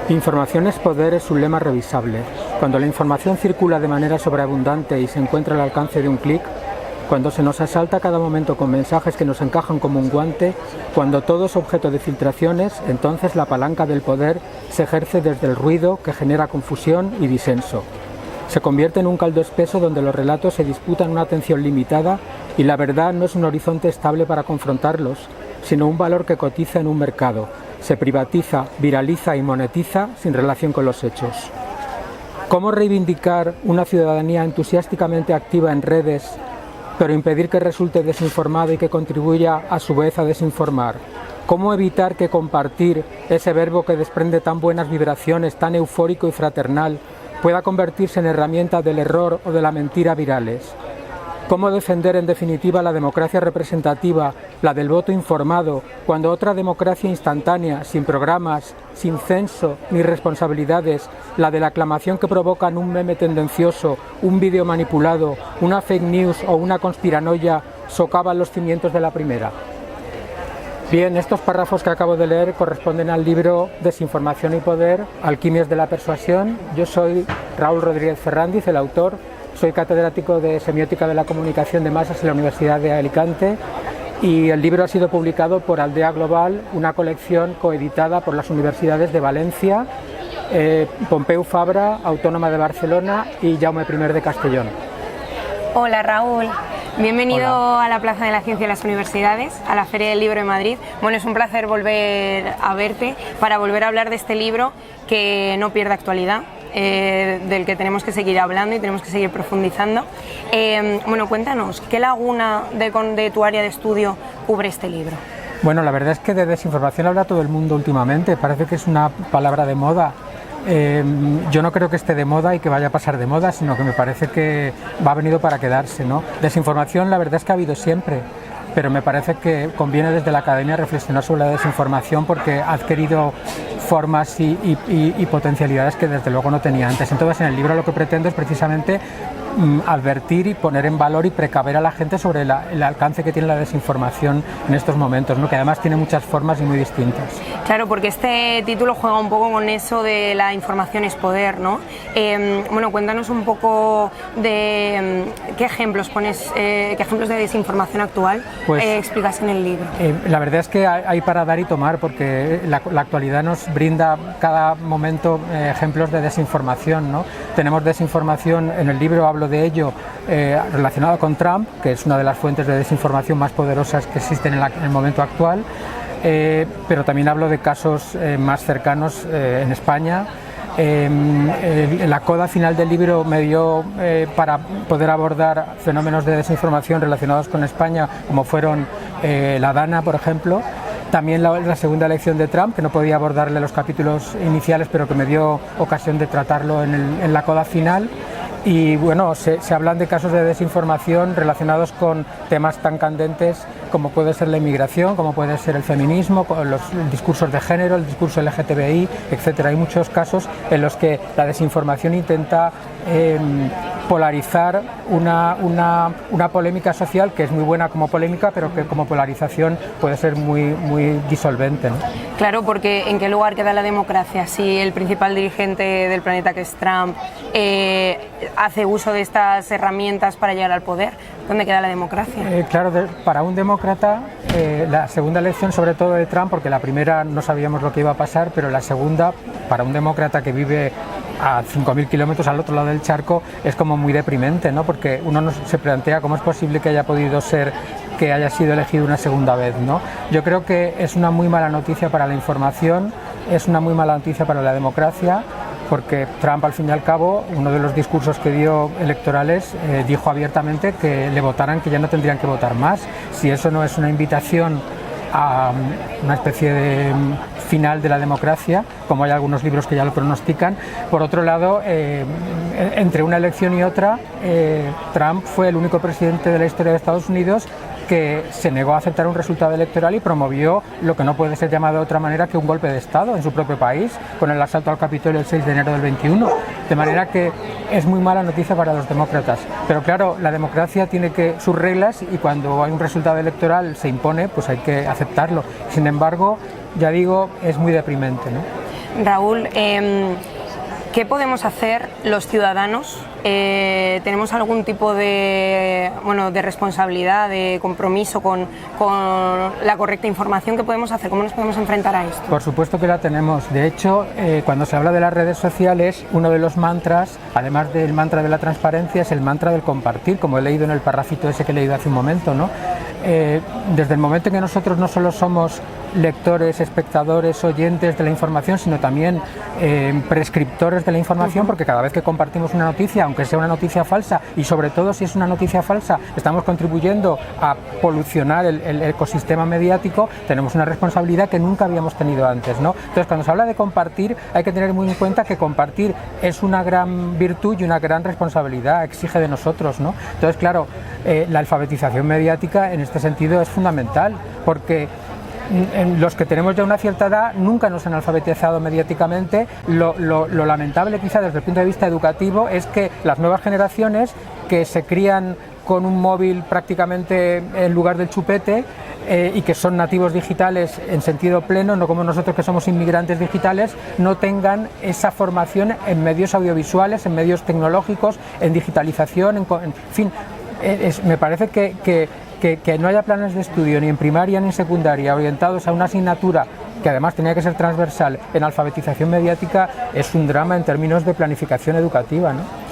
Información es poder es un lema revisable. Cuando la información circula de manera sobreabundante y se encuentra al alcance de un clic, cuando se nos asalta a cada momento con mensajes que nos encajan como un guante, cuando todo es objeto de filtraciones, entonces la palanca del poder se ejerce desde el ruido que genera confusión y disenso. Se convierte en un caldo espeso donde los relatos se disputan una atención limitada y la verdad no es un horizonte estable para confrontarlos, sino un valor que cotiza en un mercado. Se privatiza, viraliza y monetiza sin relación con los hechos. ¿Cómo reivindicar una ciudadanía entusiásticamente activa en redes, pero impedir que resulte desinformada y que contribuya a su vez a desinformar? ¿Cómo evitar que compartir, ese verbo que desprende tan buenas vibraciones, tan eufórico y fraternal, pueda convertirse en herramienta del error o de la mentira virales? ¿Cómo defender en definitiva la democracia representativa, la del voto informado, cuando otra democracia instantánea, sin programas, sin censo ni responsabilidades, la de la aclamación que provocan un meme tendencioso, un vídeo manipulado, una fake news o una conspiranoia, socavan los cimientos de la primera? Bien, estos párrafos que acabo de leer corresponden al libro Desinformación y Poder, Alquimias de la Persuasión. Yo soy Raúl Rodríguez Ferrandiz, el autor. Soy catedrático de Semiótica de la Comunicación de Masas en la Universidad de Alicante y el libro ha sido publicado por Aldea Global, una colección coeditada por las universidades de Valencia, Pompeu Fabra, Autónoma de Barcelona y Jaume I de Castellón. Hola Raúl, bienvenido. Hola. A la Plaza de la Ciencia de las Universidades, a la Feria del Libro de Madrid. Bueno, es un placer volver a verte para volver a hablar de este libro que no pierde actualidad. Del que tenemos que seguir hablando y tenemos que seguir profundizando. Bueno, cuéntanos, ¿qué laguna de tu área de estudio cubre este libro? Bueno, la verdad es que de desinformación habla todo el mundo últimamente, parece que es una palabra de moda. Yo no creo que esté de moda y que vaya a pasar de moda, sino que me parece que ha venido para quedarse, ¿no? Desinformación la verdad es que ha habido siempre, pero me parece que conviene desde la academia reflexionar sobre la desinformación porque ha adquirido formas y potencialidades que desde luego no tenía antes. Entonces en el libro lo que pretendo es precisamente advertir y poner en valor y precaver a la gente sobre el alcance que tiene la desinformación en estos momentos, ¿no? Que además tiene muchas formas y muy distintas. Claro, porque este título juega un poco con eso de la información es poder, ¿no? Bueno, cuéntanos un poco de qué ejemplos pones, qué ejemplos de desinformación actual explicas en el libro. La verdad es que hay para dar y tomar, porque la actualidad nos brinda cada momento ejemplos de desinformación, ¿no? Tenemos desinformación, en el libro hablo de ello, relacionado con Trump, que es una de las fuentes de desinformación más poderosas que existen en el momento actual, pero también hablo de casos más cercanos en España. La coda final del libro me dio para poder abordar fenómenos de desinformación relacionados con España, como fueron la Dana, por ejemplo. También la segunda elección de Trump, que no podía abordarle los capítulos iniciales, pero que me dio ocasión de tratarlo en la coda final. Y bueno, se hablan de casos de desinformación relacionados con temas tan candentes como puede ser la inmigración, como puede ser el feminismo, los discursos de género, el discurso LGTBI, etcétera. Hay muchos casos en los que la desinformación intenta polarizar una polémica social que es muy buena como polémica, pero que como polarización puede ser muy disolvente, ¿no? Claro, porque ¿en qué lugar queda la democracia si el principal dirigente del planeta, que es Trump, hace uso de estas herramientas para llegar al poder? ¿Dónde queda la democracia? Claro, para un demócrata, la segunda elección, sobre todo de Trump, porque la primera no sabíamos lo que iba a pasar, pero la segunda, para un demócrata que vive a 5.000 kilómetros al otro lado del charco, es como muy deprimente, ¿no? Porque uno se plantea cómo es posible que haya podido ser, que haya sido elegido una segunda vez, ¿no? Yo creo que es una muy mala noticia para la información, es una muy mala noticia para la democracia, porque Trump, al fin y al cabo, uno de los discursos que dio electorales, dijo abiertamente que le votaran, que ya no tendrían que votar más. Si eso no es una invitación a una especie de final de la democracia, como hay algunos libros que ya lo pronostican. Por otro lado, entre una elección y otra, Trump fue el único presidente de la historia de Estados Unidos que se negó a aceptar un resultado electoral y promovió lo que no puede ser llamado de otra manera que un golpe de Estado en su propio país, con el asalto al Capitolio el 6 de enero del 21. De manera que es muy mala noticia para los demócratas. Pero claro, la democracia tiene sus reglas y cuando hay un resultado electoral se impone, pues hay que aceptarlo. Sin embargo, ya digo, es muy deprimente, ¿no? Raúl, ¿qué podemos hacer los ciudadanos? ¿Tenemos algún tipo de responsabilidad, de compromiso con la correcta información? ¿Qué podemos hacer? ¿Cómo nos podemos enfrentar a esto? Por supuesto que la tenemos. De hecho, cuando se habla de las redes sociales, uno de los mantras, además del mantra de la transparencia, es el mantra del compartir, como he leído en el parrafito ese que he leído hace un momento, ¿no? Desde el momento en que nosotros no solo somos lectores, espectadores, oyentes de la información, sino también prescriptores de la información, porque cada vez que compartimos una noticia, aunque sea una noticia falsa, y sobre todo si es una noticia falsa, estamos contribuyendo a polucionar el ecosistema mediático, tenemos una responsabilidad que nunca habíamos tenido antes, ¿no? Entonces, cuando se habla de compartir, hay que tener muy en cuenta que compartir es una gran virtud y una gran responsabilidad, exige de nosotros, ¿no? Entonces, claro, la alfabetización mediática en este sentido es fundamental, porque los que tenemos ya una cierta edad nunca nos han alfabetizado mediáticamente. Lo lamentable quizá desde el punto de vista educativo es que las nuevas generaciones que se crían con un móvil prácticamente en lugar del chupete y que son nativos digitales en sentido pleno, no como nosotros que somos inmigrantes digitales, no tengan esa formación en medios audiovisuales, en medios tecnológicos, en digitalización, en fin, me parece que no haya planes de estudio ni en primaria ni en secundaria orientados a una asignatura que además tenía que ser transversal en alfabetización mediática es un drama en términos de planificación educativa, ¿no?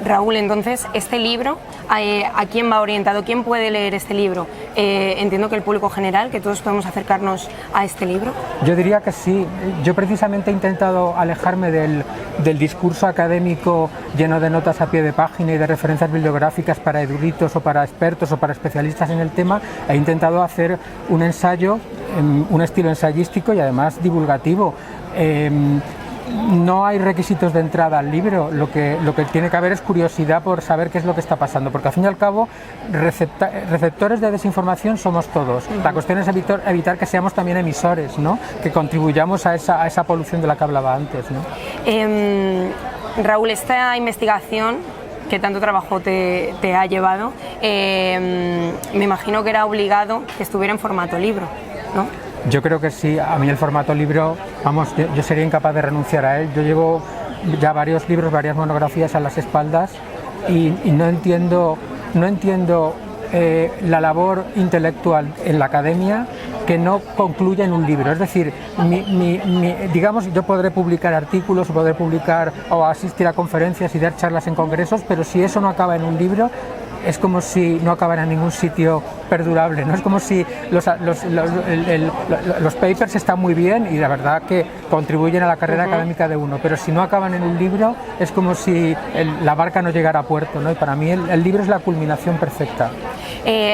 Raúl, entonces, este libro, ¿a quién va orientado? ¿Quién puede leer este libro? Entiendo que el público general, que todos podemos acercarnos a este libro. Yo diría que sí. Yo precisamente he intentado alejarme del discurso académico lleno de notas a pie de página y de referencias bibliográficas para eruditos o para expertos o para especialistas en el tema. He intentado hacer un ensayo, un estilo ensayístico y además divulgativo. No hay requisitos de entrada al libro, lo que tiene que haber es curiosidad por saber qué es lo que está pasando, porque al fin y al cabo receptores de desinformación somos todos. La cuestión es evitar que seamos también emisores, ¿no? Que contribuyamos a esa polución de la que hablaba antes, ¿no? Raúl, esta investigación que tanto trabajo te ha llevado, me imagino que era obligado que estuviera en formato libro, ¿no? Yo creo que sí. A mí el formato libro, vamos, yo sería incapaz de renunciar a él. Yo llevo ya varios libros, varias monografías a las espaldas y no entiendo la labor intelectual en la academia que no concluya en un libro. Es decir, digamos, yo podré publicar artículos, podré publicar o asistir a conferencias y dar charlas en congresos, pero si eso no acaba en un libro, es como si no acabara en ningún sitio perdurable, ¿no? Es como si los papers están muy bien y la verdad que contribuyen a la carrera académica de uno, pero si no acaban en un libro es como si la barca no llegara a puerto, ¿no? Y para mí el libro es la culminación perfecta.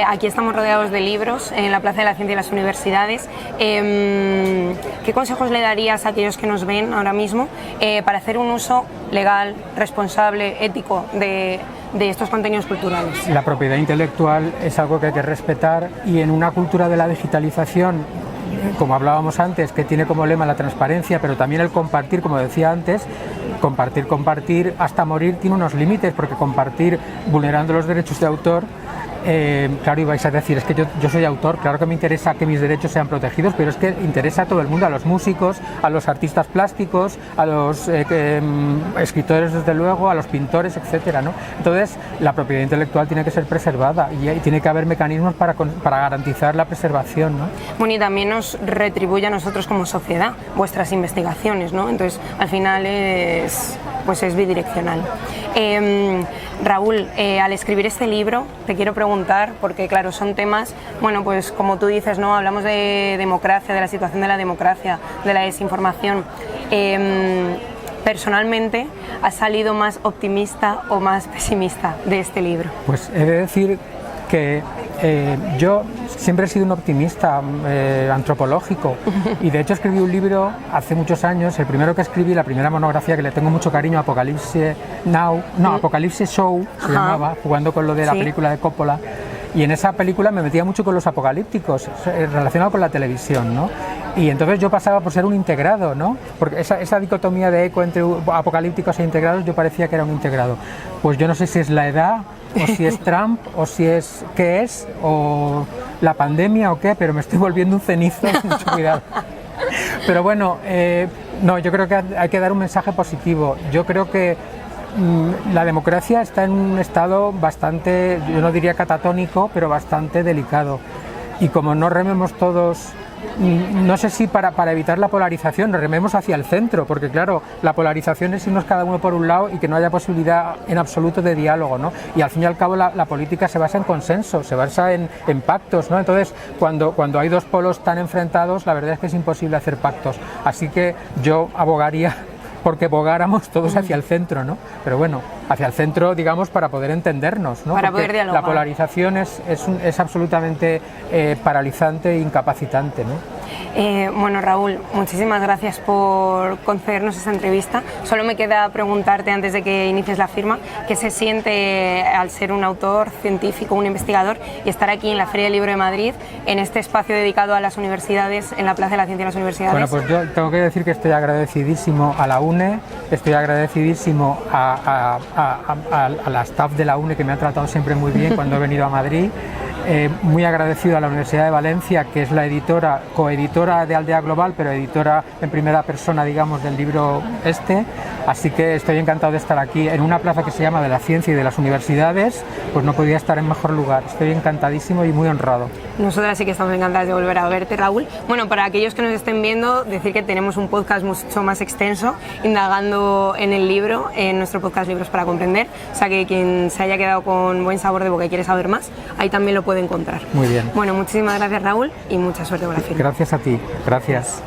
Aquí estamos rodeados de libros en la Plaza de la Ciencia y las universidades. ¿Qué consejos le darías a aquellos que nos ven ahora mismo para hacer un uso legal, responsable, ético de estos contenidos culturales? La propiedad intelectual es algo que hay que respetar y en una cultura de la digitalización, como hablábamos antes, que tiene como lema la transparencia, pero también el compartir, como decía antes, compartir hasta morir tiene unos límites, porque compartir vulnerando los derechos de autor, claro, ibais a decir, es que yo soy autor, claro que me interesa que mis derechos sean protegidos, pero es que interesa a todo el mundo, a los músicos, a los artistas plásticos, a los escritores, desde luego, a los pintores, etcétera, ¿no? Entonces, la propiedad intelectual tiene que ser preservada y tiene que haber mecanismos para garantizar la preservación, ¿no? Bueno, y también nos retribuye a nosotros como sociedad vuestras investigaciones, ¿no? Entonces, al final es bidireccional. Raúl, al escribir este libro, te quiero preguntar, porque claro, son temas, bueno, pues como tú dices, ¿no? Hablamos de democracia, de la situación de la democracia, de la desinformación. Personalmente, ¿has salido más optimista o más pesimista de este libro? Pues he de decir que yo siempre he sido un optimista antropológico y de hecho escribí un libro hace muchos años, el primero que escribí, la primera monografía que le tengo mucho cariño, Apocalipsis Show se llamaba, jugando con lo de la película de Coppola, y en esa película me metía mucho con los apocalípticos relacionado con la televisión, ¿no? Y entonces yo pasaba por ser un integrado, ¿no? Porque esa dicotomía de eco entre apocalípticos e integrados, yo parecía que era un integrado. Pues yo no sé si es la edad, o si es Trump, o si es qué es, o la pandemia o qué, pero me estoy volviendo un cenizo, mucho cuidado. Pero bueno, No, yo creo que hay que dar un mensaje positivo. Yo creo que la democracia está en un estado bastante, yo no diría catatónico, pero bastante delicado. Y como no rememos todos, no sé si para evitar la polarización, nos rememos hacia el centro, porque claro, la polarización es irnos cada uno por un lado y que no haya posibilidad en absoluto de diálogo, ¿no? Y al fin y al cabo la política se basa en consenso, se basa en pactos, ¿no? Entonces, cuando hay dos polos tan enfrentados, la verdad es que es imposible hacer pactos. Así que yo abogaría porque bogáramos todos hacia el centro, ¿no? Pero bueno, hacia el centro, digamos, para poder entendernos, ¿no? Para porque poder dialogar. La polarización es absolutamente paralizante e incapacitante, ¿no? Bueno, Raúl, muchísimas gracias por concedernos esta entrevista. Solo me queda preguntarte, antes de que inicies la firma, ¿qué se siente al ser un autor científico, un investigador, y estar aquí en la Feria del Libro de Madrid, en este espacio dedicado a las universidades, en la Plaza de la Ciencia de las Universidades? Bueno, pues yo tengo que decir que estoy agradecidísimo a la UNE, estoy agradecidísimo a la staff de la UNE, que me ha tratado siempre muy bien cuando he venido a Madrid. Muy agradecido a la Universidad de Valencia, que es la editora, coeditora de Aldea Global, pero editora en primera persona, digamos, del libro este. Así que estoy encantado de estar aquí en una plaza que se llama de la ciencia y de las universidades, pues no podía estar en mejor lugar. Estoy encantadísimo y muy honrado. Nosotras sí que estamos encantadas de volver a verte, Raúl. Bueno, para aquellos que nos estén viendo, decir que tenemos un podcast mucho más extenso, indagando en el libro, en nuestro podcast Libros para Comprender. O sea que quien se haya quedado con buen sabor de boca y quiere saber más, ahí también lo puede encontrar. Muy bien. Bueno, muchísimas gracias, Raúl, y mucha suerte con la firma. Gracias a ti. Gracias.